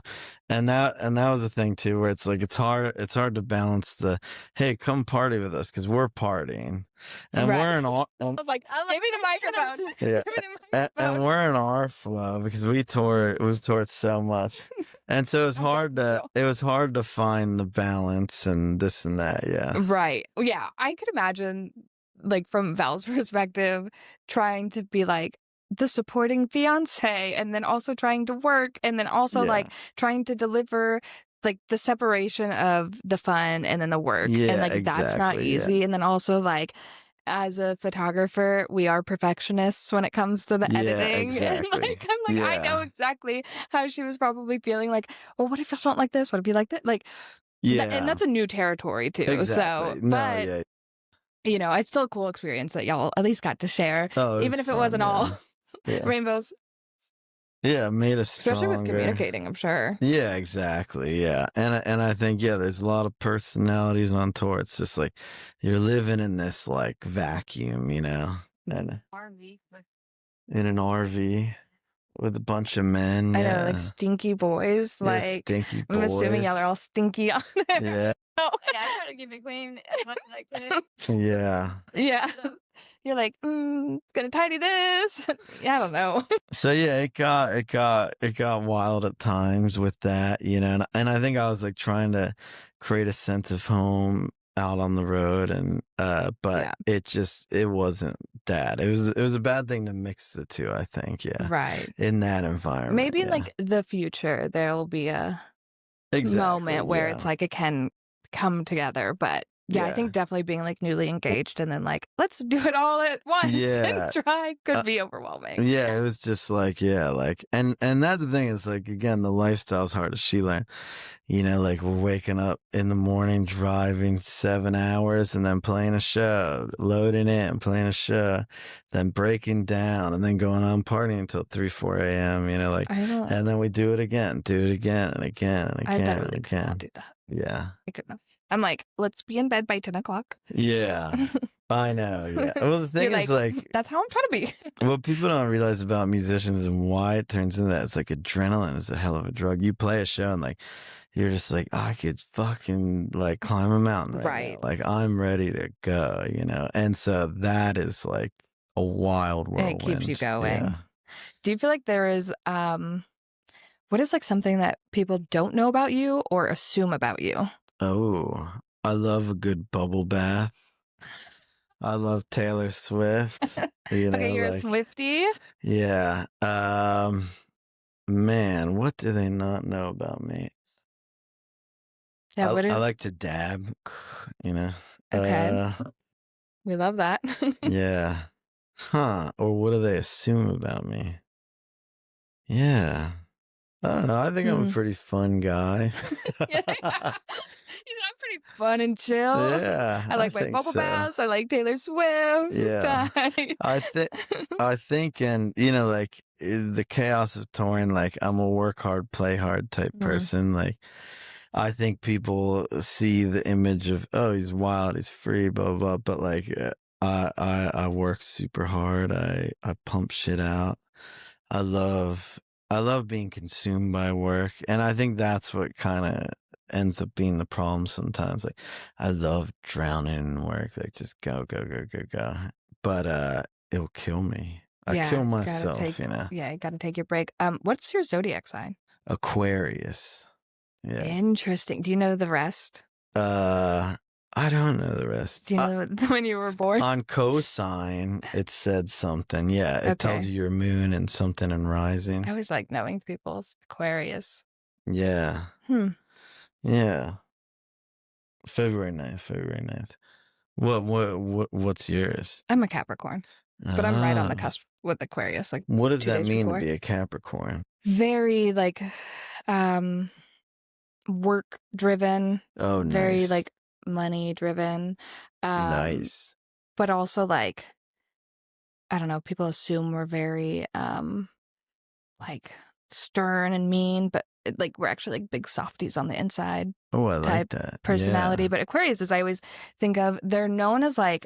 and that was the thing too, where it's like, it's hard to balance the, hey, come party with us, because we're partying. And we're in all, I was like, give me the microphone. Yeah. And we're in our flow, because we've toured so much. And so it was hard to find the balance and this and that. Yeah. Right. Yeah. I could imagine, like, from Val's perspective, trying to be like the supporting fiance and then also trying to work and then also like trying to deliver like the separation of the fun and then the work. Yeah, and like that's not easy. Yeah. And then also like as a photographer, we are perfectionists when it comes to the editing. Exactly. And like, I'm like, I know exactly how she was probably feeling. Like, well, what if y'all don't like this? What if you like that? Like, and that's a new territory too. Exactly. So, but you know, it's still a cool experience that y'all at least got to share, even if it wasn't all rainbows. Yeah, it made us stronger. Especially with communicating, I'm sure. Yeah, exactly. Yeah. And I think, there's a lot of personalities on tour. It's just like you're living in this like vacuum, you know, and in an RV with a bunch of men. I know, like stinky boys. Like, stinky boys. I'm assuming y'all are all stinky on there. Yeah. I try to keep it clean as much as I can. Yeah. Yeah. You're like, gonna tidy this. Yeah, I don't know. So yeah, it got wild at times with that, you know, and I think I was like trying to create a sense of home out on the road, and but it wasn't that. It was a bad thing to mix the two, I think. Yeah, right. In that environment, maybe in like the future there'll be a moment where it's like it can come together, but. Yeah, I think definitely being like newly engaged and then like, let's do it all at once and try could be overwhelming. Yeah, it was just like, and that's the thing is like, again, the lifestyle's hard as she learned, you know, like we're waking up in the morning, driving 7 hours and then playing a show, loading in, playing a show, then breaking down and then going on partying until 3, 4 a.m., you know, like, and then we do it again and again and again. I really could not do that. Yeah. I couldn't have. I'm like, let's be in bed by 10 o'clock. Yeah, I know. Yeah. Well, the thing is like, that's how I'm trying to be. What people don't realize about musicians and why it turns into that, it's like adrenaline is a hell of a drug. You play a show and like, you're just like, I could fucking like climb a mountain right now. Like I'm ready to go, you know? And so that is like a wild whirlwind. And it keeps you going. Yeah. Do you feel like there is, what is like something that people don't know about you or assume about you? Oh, I love a good bubble bath. I love Taylor Swift. You know, okay, you're like, a Swiftie? Yeah. Man, what do they not know about me? Yeah, I like to dab, you know. Okay. We love that. Yeah. Huh. Or what do they assume about me? Yeah. I don't know. I think I'm a pretty fun guy. I'm pretty fun and chill. Yeah. I like my bubble baths. I like Taylor Swift. Yeah. I think, and you know, like the chaos of touring, like I'm a work hard, play hard type person. Like I think people see the image of, oh, he's wild, he's free, blah, blah, blah. But like I work super hard. I pump shit out. I love being consumed by work. And I think that's what kind of ends up being the problem sometimes. Like, I love drowning in work. Like, just go, go, go, go, go. But it'll kill me. I kill myself, you know? Yeah, you got to take your break. What's your zodiac sign? Aquarius. Yeah. Interesting. Do you know the rest? I don't know the rest. Do you know when you were born? On cosign, it said something. Yeah, it tells you your moon and something and rising. I always like knowing people's Aquarius. Yeah. Yeah. February 9th. What's yours? I'm a Capricorn, but I'm right on the cusp with Aquarius. Like, what does that mean to be a Capricorn? Very like, work driven. Oh, nice. Very like money driven. Nice. But also like, I don't know, people assume we're very like stern and mean, but like we're actually like big softies on the inside. Oh, I like that personality. But Aquarius, as I always think of, they're known as like,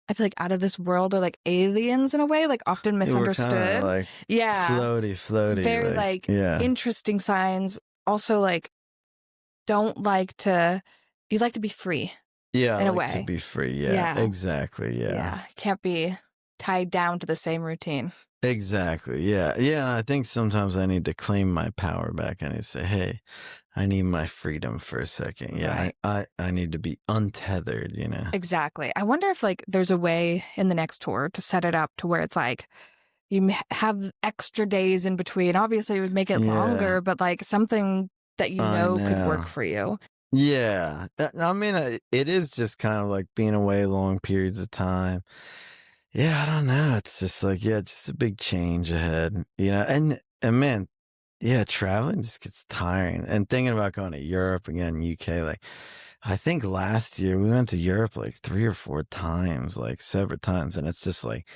I feel like out of this world, or like aliens in a way, like often misunderstood. Like floaty. Very like interesting signs. Also like don't like to, you like to be free. Yeah, in a like way. to be free. Yeah, exactly. Yeah. Can't be tied down to the same routine. Exactly. Yeah. Yeah. I think sometimes I need to claim my power back. I need to say, hey, I need my freedom for a second. Yeah. Right. I need to be untethered, you know? Exactly. I wonder if like there's a way in the next tour to set it up to where it's like you have extra days in between. Obviously, it would make it longer, but like something that you know could work for you. Yeah. I mean, it is just kind of like being away long periods of time. Yeah, I don't know. It's just like, yeah, just a big change ahead, you know? And man, yeah, traveling just gets tiring. And thinking about going to Europe again, UK, like, I think last year we went to Europe like 3 or 4 times, like separate times. And it's just like,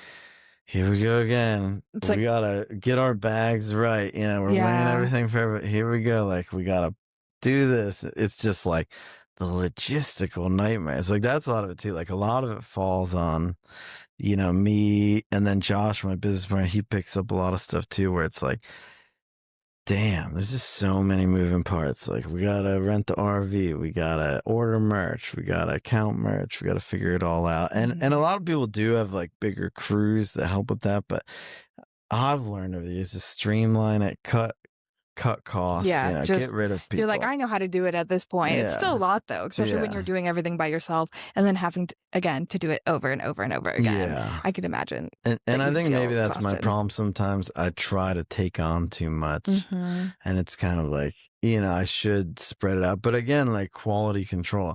here we go again. It's we like, gotta get our bags right. You know, we're weighing everything for everything. Here we go. Like, we gotta do this. It's just like the logistical nightmare. It's like, that's a lot of it too. Like, a lot of it falls on, you know, me, and then Josh, my business partner, he picks up a lot of stuff too, where it's like, damn, there's just so many moving parts. Like, we gotta rent the RV, we gotta order merch, we gotta count merch, we gotta figure it all out. And a lot of people do have like bigger crews that help with that, but I've learned over the years to streamline it, cut costs, yeah, you know, just get rid of people. You're like, I know how to do it at this point. It's still a lot though, especially when you're doing everything by yourself and then having to, again, to do it over and over and over again. Yeah. I could imagine. And I think maybe that's my problem. Sometimes I try to take on too much, and it's kind of like, you know, I should spread it out. But again, like quality control.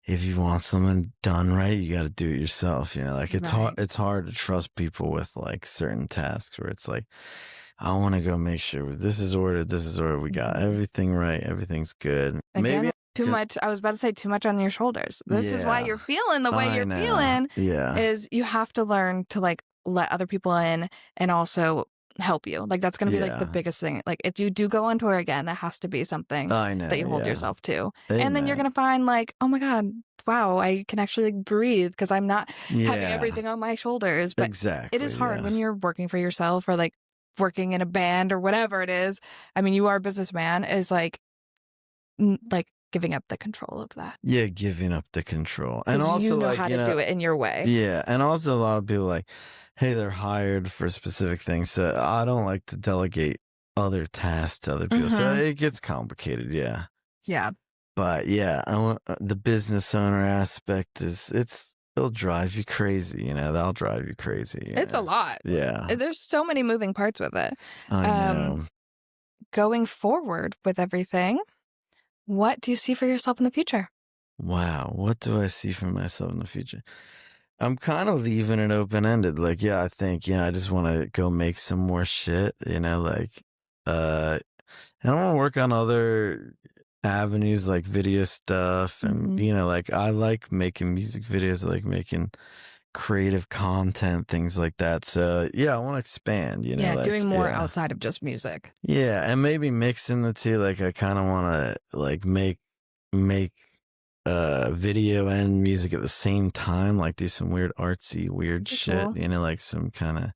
If you want something done right, you got to do it yourself. You know, like it's hard. It's hard to trust people with like certain tasks where it's like, I want to go make sure this is ordered. This is ordered. We got everything right. Everything's good. Again, maybe too much. I was about to say too much on your shoulders. This is why you're feeling the way you're feeling. Yeah, is you have to learn to like let other people in and also help you. Like that's going to be like the biggest thing. Like if you do go on tour again, that has to be something that you hold yourself to. And then you're going to find like, oh my God, wow, I can actually like, breathe because I'm not having everything on my shoulders. But it is hard when you're working for yourself or like working in a band or whatever it is. I mean, you are a businessman, is like giving up the control of that. Yeah, giving up the control. And also you know how to do it in your way. Yeah. And also a lot of people like, hey, they're hired for specific things. So I don't like to delegate other tasks to other people. So it gets complicated. Yeah. Yeah. But yeah, the business owner aspect it'll drive you crazy, you know. That'll drive you crazy. It's a lot. Yeah. There's so many moving parts with it. I know. Going forward with everything, what do you see for yourself in the future? Wow. What do I see for myself in the future? I'm kind of leaving it open-ended. Like, yeah, I think, yeah, I just want to go make some more shit, you know, like, and I want to work on other avenues like video stuff and you know, like I like making music videos, I like making creative content, things like that. So yeah, I want to expand, you know. Yeah, like, doing more outside of just music. Yeah, and maybe mixing the two. Like I kind of want to like make video and music at the same time, like do some weird artsy weird shit, you know, like some kind of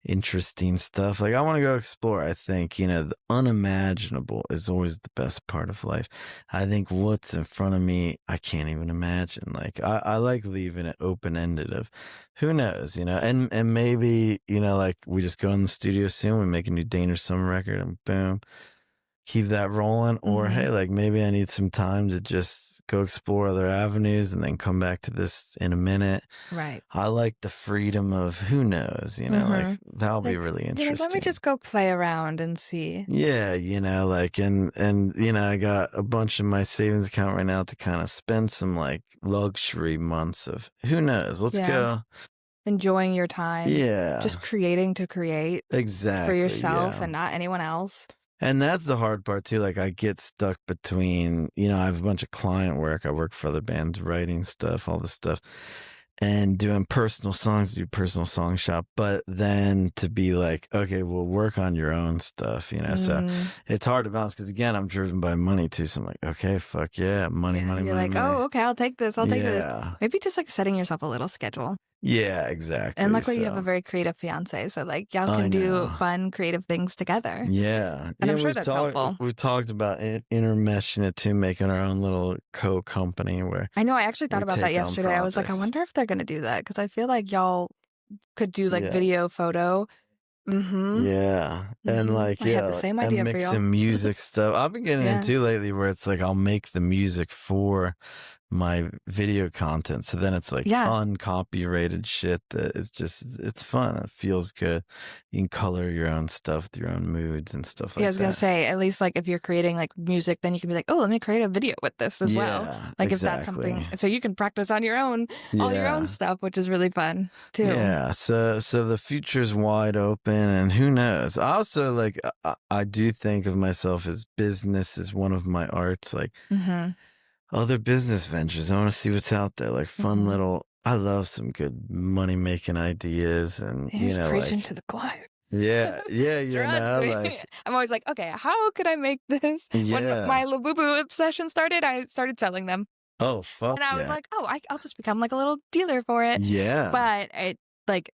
interesting stuff. Like I want to go explore. I think, you know, the unimaginable is always the best part of life. I think what's in front of me, I can't even imagine. Like I like leaving it open-ended of who knows, you know, and maybe, you know, like we just go in the studio soon, we make a new Dangerous Summer record and boom, keep that rolling. Or hey, like maybe I need some time to just go explore other avenues and then come back to this in a minute. Right. I like the freedom of who knows, you know, like that'll be really interesting. Like, let me just go play around and see. Yeah, you know, like and you know, I got a bunch in my savings account right now to kind of spend some like luxury months of who knows. Let's go. Enjoying your time. Yeah. Just creating to create. Exactly. For yourself and not anyone else. And that's the hard part too. Like I get stuck between, you know, I have a bunch of client work. I work for other bands, writing stuff, all this stuff, and doing personal songs, do personal song shop. But then to be like, okay, well, work on your own stuff, you know. So it's hard to balance because again, I'm driven by money too. So I'm like, okay, fuck yeah, money. You're like, money. Oh, okay, I'll take this. I'll take this. Maybe just like setting yourself a little schedule. Yeah, exactly. And luckily you have a very creative fiance, so like y'all can do fun, creative things together. Yeah. And I'm sure that's helpful. We've talked about intermeshing it too, making our own little co-company where I know, I actually thought about that yesterday. I was like, I wonder if they're going to do that because I feel like y'all could do like Yeah. video, photo. Mm-hmm. Yeah. And like, I had yeah, the same and idea for y'all. mixing music stuff. I've been getting Yeah. into lately where it's like I'll make the music for my video content. So then it's like Yeah. uncopyrighted shit that is just, it's fun. It feels good. You can color your own stuff with your own moods and stuff like Yeah, I was gonna that. say, at least like if you're creating like music, then you can be like, oh, let me create a video with this as well. Yeah, Like if that's something, exactly. so you can practice on your own, all your own Yeah. stuff, which is really fun too. Yeah, so the future's wide open, and who knows? I also like I do think of myself as business as one of my arts, like Mm-hmm. other business ventures. I want to see what's out there, like fun Mm-hmm. little. I love some good money making ideas, and He's preaching like to the choir. yeah, Trust me. like I'm always like, okay, how could I make this? When my yeah. Labubu obsession started, I started selling them. Oh fuck And I was yeah, like, oh, I'll just become like a little dealer for it. yeah. But it like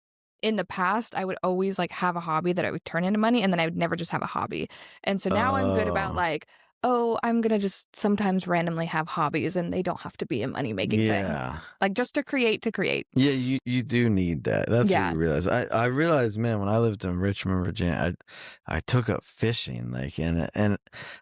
in the past, I would always like have a hobby that I would turn into money, and then I would never just have a hobby. And so now I'm good about like, oh, I'm gonna just sometimes randomly have hobbies, and they don't have to be a money making thing. Like just to create. Yeah, you do need that. That's what you realize. I realized, man, when I lived in Richmond, Virginia, I took up fishing, like, and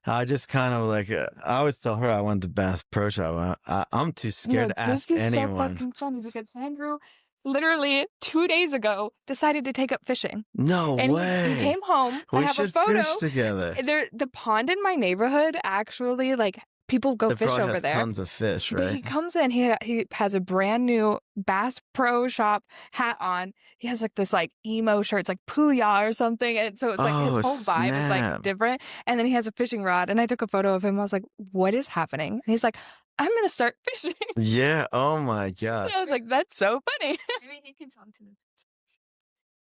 I just kind of like, I always tell her I went to Bass Pro Shop. I'm too scared to ask anyone. This is so fucking funny because Andrew literally 2 days ago decided to take up fishing. No way. He came home. We I have should a photo. fish together. The pond in my neighborhood actually like people go fish over there. Tons of fish, right? But he comes in. He has a brand new Bass Pro Shop hat on. He has like this like emo shirt. It's like Puya or something. And so it's like his whole vibe is like different. And then he has a fishing rod. And I took a photo of him. I was like, "What is happening?" And he's like, I'm gonna start fishing. Yeah. Oh my god. I was like, that's so funny. Maybe he can talk to them.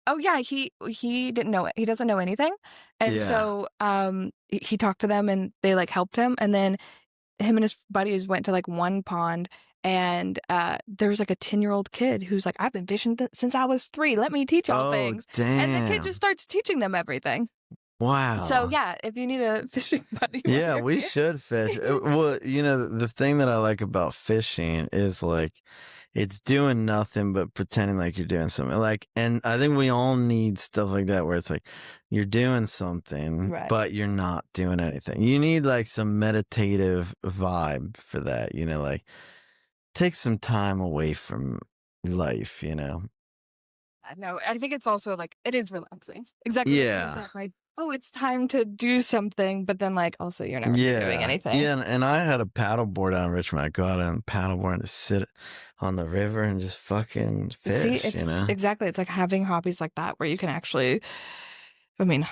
Oh yeah, he didn't know it. He doesn't know anything, and so he talked to them and they like helped him, and then him and his buddies went to like one pond, and there was like a 10-year-old kid who's like, I've been fishing since I was 3. Let me teach y'all things. Damn. And the kid just starts teaching them everything. Wow. So yeah, if you need a fishing buddy. Yeah, we should fish. Well, the thing that I like about fishing is like it's doing nothing but pretending like you're doing something. Like, and I think we all need stuff like that where it's like you're doing something, but you're not doing anything. You need like some meditative vibe for that, like take some time away from life, No, I think it's also like it is relaxing. Exactly. Yeah. Like, oh, it's time to do something, but then like also you're never doing anything. Yeah, and I had a paddleboard out in Richmond. I go out on a paddleboard and just sit on the river and just fucking fish. Exactly. It's like having hobbies like that where you can actually. I mean,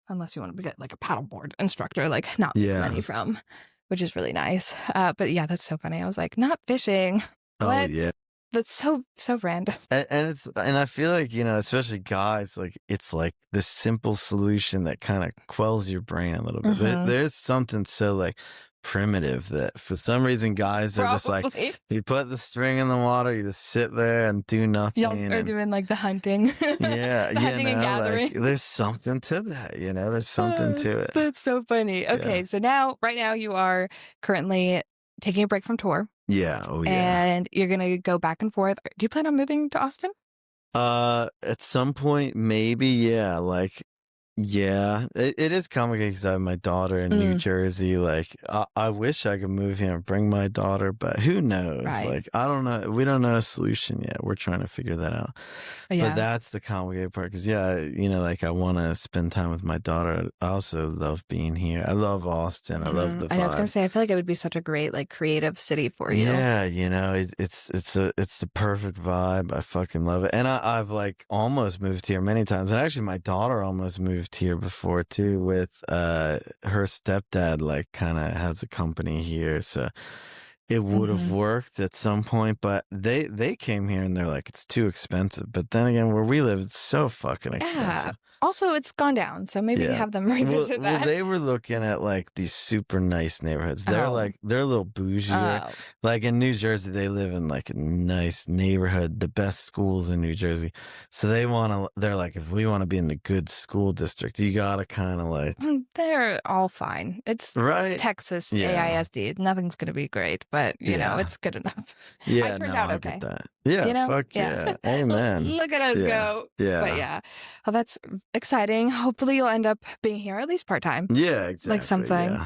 unless you want to get like a paddleboard instructor, like not make money from, which is really nice. But yeah, that's so funny. I was like, not fishing. What? Oh yeah. That's so random. And I feel like, especially guys, like it's like this simple solution that kind of quells your brain a little bit. There's something so like primitive that for some reason guys are just like, you put the string in the water, you just sit there and do nothing. Y'all are doing like the hunting. Yeah. The hunting and gathering. Like, there's something to that, there's something to it. That's so funny. Okay. So right now you are currently taking a break from tour. Yeah. Oh, yeah. And you're going to go back and forth. Do you plan on moving to Austin? At some point, maybe. Yeah. Like, yeah, it is complicated because I have my daughter in New Jersey. Like, I wish I could move here and bring my daughter, but who knows? Right. Like, I don't know. We don't know a solution yet. We're trying to figure that out. Yeah. But that's the complicated part because, like I want to spend time with my daughter. I also love being here. I love Austin. I love the vibe. I was going to say, I feel like it would be such a great, like, creative city for you. Yeah, it's the perfect vibe. I fucking love it. And I've like almost moved here many times. And actually, my daughter almost moved here before too with her stepdad like kind of has a company here, so it would have worked at some point, but they came here and they're like, it's too expensive. But then again, where we live, it's so fucking expensive. Also, it's gone down, so maybe have them revisit that. Well, they were looking at like these super nice neighborhoods. They're they're a little bougier. Like in New Jersey, they live in like a nice neighborhood, the best schools in New Jersey. So they're like, if we want to be in the good school district, you gotta kind of like. They're all fine. It's Texas AISD. Nothing's gonna be great, but you know, it's good enough. Yeah, I turned out okay. I get that. Yeah, you know? Fuck yeah. Amen. Look at us go. Yeah. But yeah. Well, that's exciting. Hopefully you'll end up being here at least part-time. Yeah, exactly. Like something.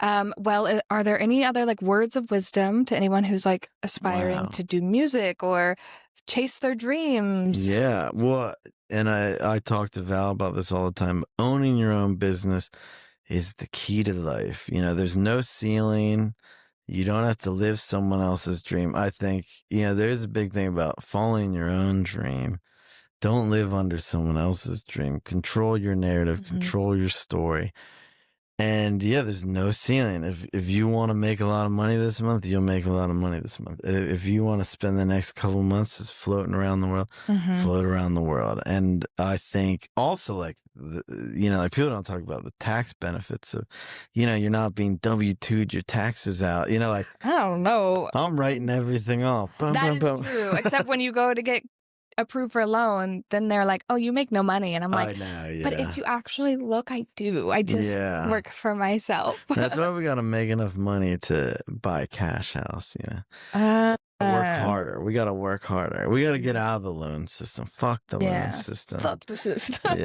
Yeah. Well, are there any other like words of wisdom to anyone who's like aspiring to do music or chase their dreams? Yeah. Well, and I talk to Val about this all the time. Owning your own business is the key to life. You know, there's no ceiling. You don't have to live someone else's dream. I think, you know, there's a big thing about following your own dream. Don't live under someone else's dream. Control your narrative, control your story. And yeah, there's no ceiling. If you want to make a lot of money this month, you'll make a lot of money this month. If you want to spend the next couple months just floating around the world, float around the world. And I think also like, you know, like people don't talk about the tax benefits of, you know, you're not being W-2'd your taxes out. You know, like, I don't know. I'm writing everything off. That is true. Except when you go to get approved for a loan, then they're like, oh, you make no money. And I'm like, but if you actually look, I do. I just work for myself. That's why we got to make enough money to buy a cash house, you know. Work harder. We got to work harder. We got to get out of the loan system. Fuck the loan system. Fuck the system.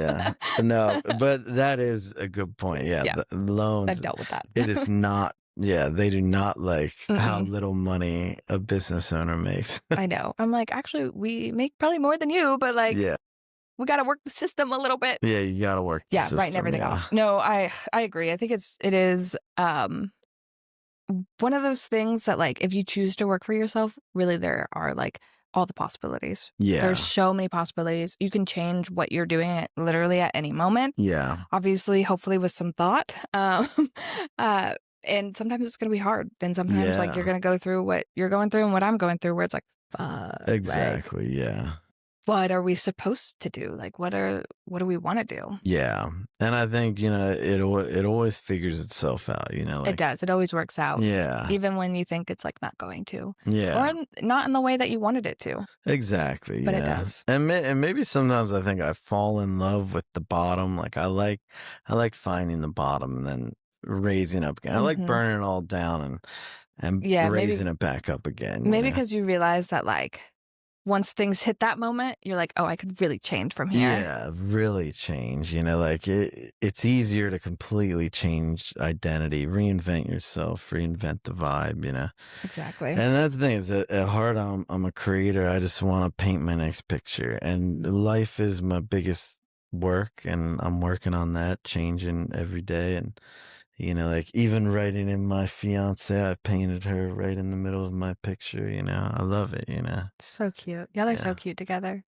No, but that is a good point. The loans. I've dealt with that. It is not. Yeah, they do not like how little money a business owner makes. I know. I'm like, actually, we make probably more than you, but like, we got to work the system a little bit. Yeah, you got to work the system. Writing everything off. No, I agree. I think it is one of those things that like, if you choose to work for yourself, really there are like all the possibilities. Yeah. There's so many possibilities. You can change what you're doing literally at any moment. Yeah. Obviously, hopefully with some thought. And sometimes it's going to be hard. And sometimes like you're going to go through what you're going through and what I'm going through where it's like, fuck. Exactly. Like, what are we supposed to do? Like, what do we want to do? Yeah. And I think, you know, it always figures itself out, you know. Like, it does. It always works out. Yeah. Even when you think it's like not going to. Yeah. Or not in the way that you wanted it to. Exactly. But it does. And maybe sometimes I think I fall in love with the bottom. Like I like finding the bottom and then raising up again. I like burning it all down and raising it back up again. Maybe because you realize that like once things hit that moment, you're like, oh, I could really change from here. Yeah, really change. You know, like it's easier to completely change identity, reinvent yourself, reinvent the vibe, you know. Exactly. And that's the thing is at heart, I'm a creator. I just want to paint my next picture. And life is my biggest work. And I'm working on that, changing every day. And you know, like even writing in my fiance, I painted her right in the middle of my picture, you know. I love it, you know. So cute. Y'all are so cute together.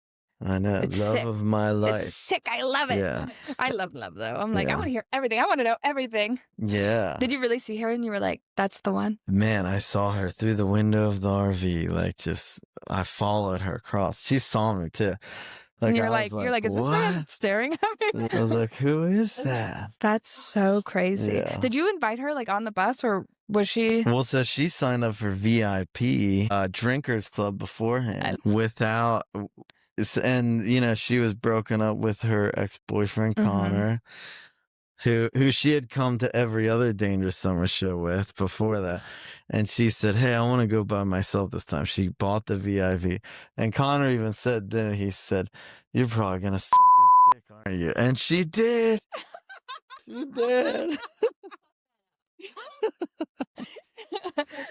I know. It's love sick. Of my life. It's sick. I love it. Yeah. I love love, though. I'm like, I want to hear everything. I want to know everything. Yeah. Did you really see her and you were like, that's the one? Man, I saw her through the window of the RV. Like, I followed her across. She saw me, too. Like, you're like, is this man staring at me? I was like, who is that? That's so crazy. Yeah. Did you invite her like on the bus or was she? Well, so she signed up for VIP drinkers club beforehand without, and you know, she was broken up with her ex-boyfriend Connor. Who she had come to every other Dangerous Summer show with before that. And she said, hey, I want to go by myself this time. She bought the VIP. And Connor even said, didn't he? Said, you're probably going to suck his dick, aren't you? And she did. She did.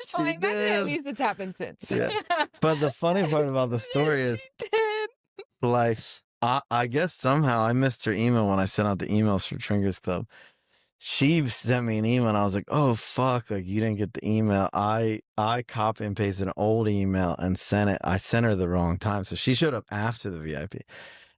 She did. At least it's happened since. Yeah. But the funny part about the story is, like, I guess somehow I missed her email when I sent out the emails for Drinkers Club. She sent me an email and I was like, oh, fuck, like you didn't get the email. I copy and pasted an old email and sent it. I sent her the wrong time. So she showed up after the VIP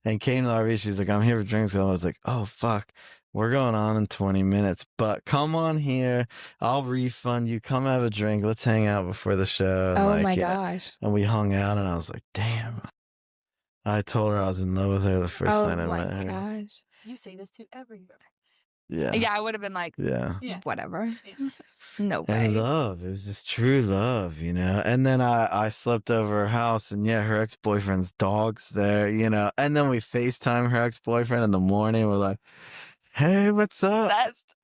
and came to the RV. She was like, I'm here for Drinkers Club. I was like, oh, fuck, we're going on in 20 minutes, but come on here. I'll refund you. Come have a drink. Let's hang out before the show. And oh, my gosh. And we hung out and I was like, damn. I told her I was in love with her the first time I met her. Oh my gosh. You say this to everyone. Yeah. Yeah, I would have been like, whatever. No way. And love. It was just true love, you know? And then I slept over her house, and her ex-boyfriend's dog's there, you know? And then we FaceTime her ex-boyfriend in the morning. We're like, hey, what's up?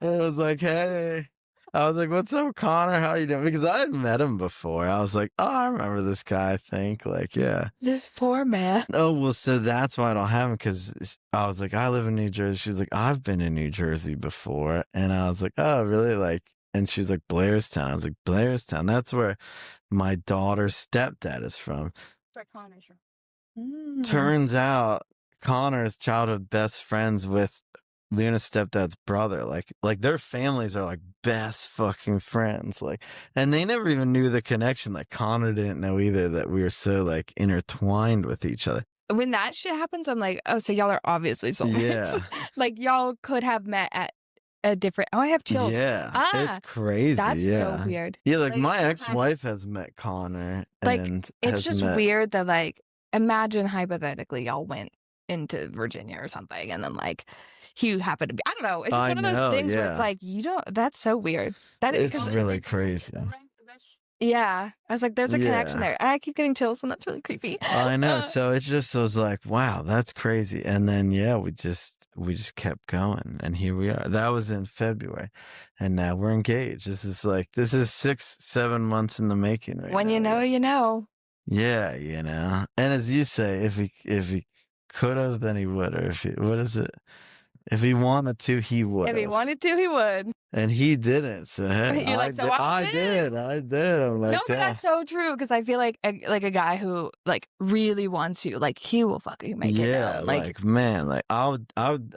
And it was like, hey. I was like, what's up, Connor? How you doing? Because I had met him before. I was like, oh, I remember this guy, I think. Like, yeah. This poor man. Oh, well, so that's why I don't have him, because I was like, I live in New Jersey. She was like, I've been in New Jersey before. And I was like, oh, really? Like, and she was like, Blairstown. I was like, Blairstown. That's where my daughter's stepdad is from. Where Connor's from. Turns out Connor's childhood best friends with Luna's stepdad's brother. Like their families are like best fucking friends. Like, and they never even knew the connection. Like Connor didn't know either that we were so like intertwined with each other. When that shit happens, I'm like, oh, so y'all are obviously soulmates. Yeah. Like y'all could have met at a different. Oh, I have chills. Yeah, it's crazy. That's so weird. Yeah, like my ex-wife has met Connor, and it's just weird that like, imagine hypothetically y'all went into Virginia or something, and then like he happened to be. I don't know. It's just one of those things where it's like you don't. That's so weird. It's really crazy. Yeah, I was like, there's a connection there. I keep getting chills, and that's really creepy. I know. So it just was like, wow, that's crazy. And then we just kept going, and here we are. That was in February, and now we're engaged. This is 6-7 months in the making right when now. You know, you know. Yeah, you know. And as you say, if he could have, then he would. Or if he wanted to, he would. If he wanted to, he would. And he didn't. So hey, you're like, I did. I'm like, no, but that's so true, because I feel like a guy who like really wants you, like he will fucking make it known. Like man, like I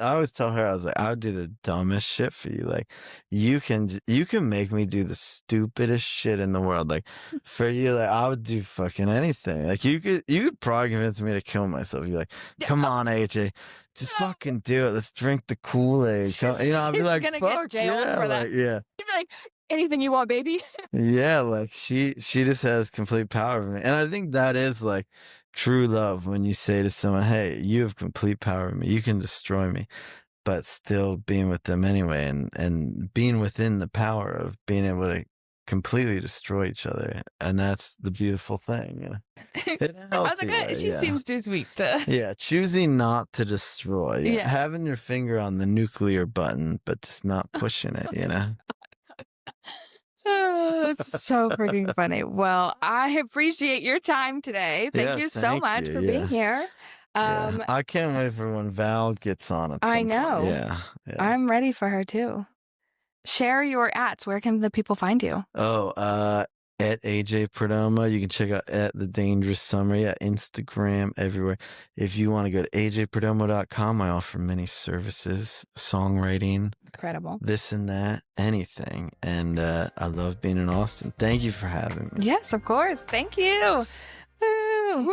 always tell her, I was like, I would do the dumbest shit for you. Like you can make me do the stupidest shit in the world. Like for you, like I would do fucking anything. Like you could probably convince me to kill myself. You're like, come on, AJ. Just fucking do it. Let's drink the Kool-Aid. You know, I'll be like, gonna fuck get jailed for that. Like, yeah. You'd be like, anything you want, baby. Yeah, like she just has complete power over me. And I think that is like true love, when you say to someone, hey, you have complete power over me. You can destroy me, but still being with them anyway, and being within the power of being able to completely destroy each other. And that's the beautiful thing, you know. I was like, she seems too sweet to... Yeah, choosing not to destroy. Yeah. Having your finger on the nuclear button, but just not pushing it, you know. It's so freaking funny. Well, I appreciate your time today. Thank you so much for being here. I can't wait for when Val gets on it. I know. Yeah. I'm ready for her too. Share your ats. Where can the people find you? At AJ Perdomo. You can check out at The Dangerous Summer. Yeah, Instagram, everywhere. If you want to go to ajperdomo.com, I offer many services, songwriting, incredible, this and that, anything. And I love being in Austin. Thank you for having me. Yes, of course. Thank you. Woo.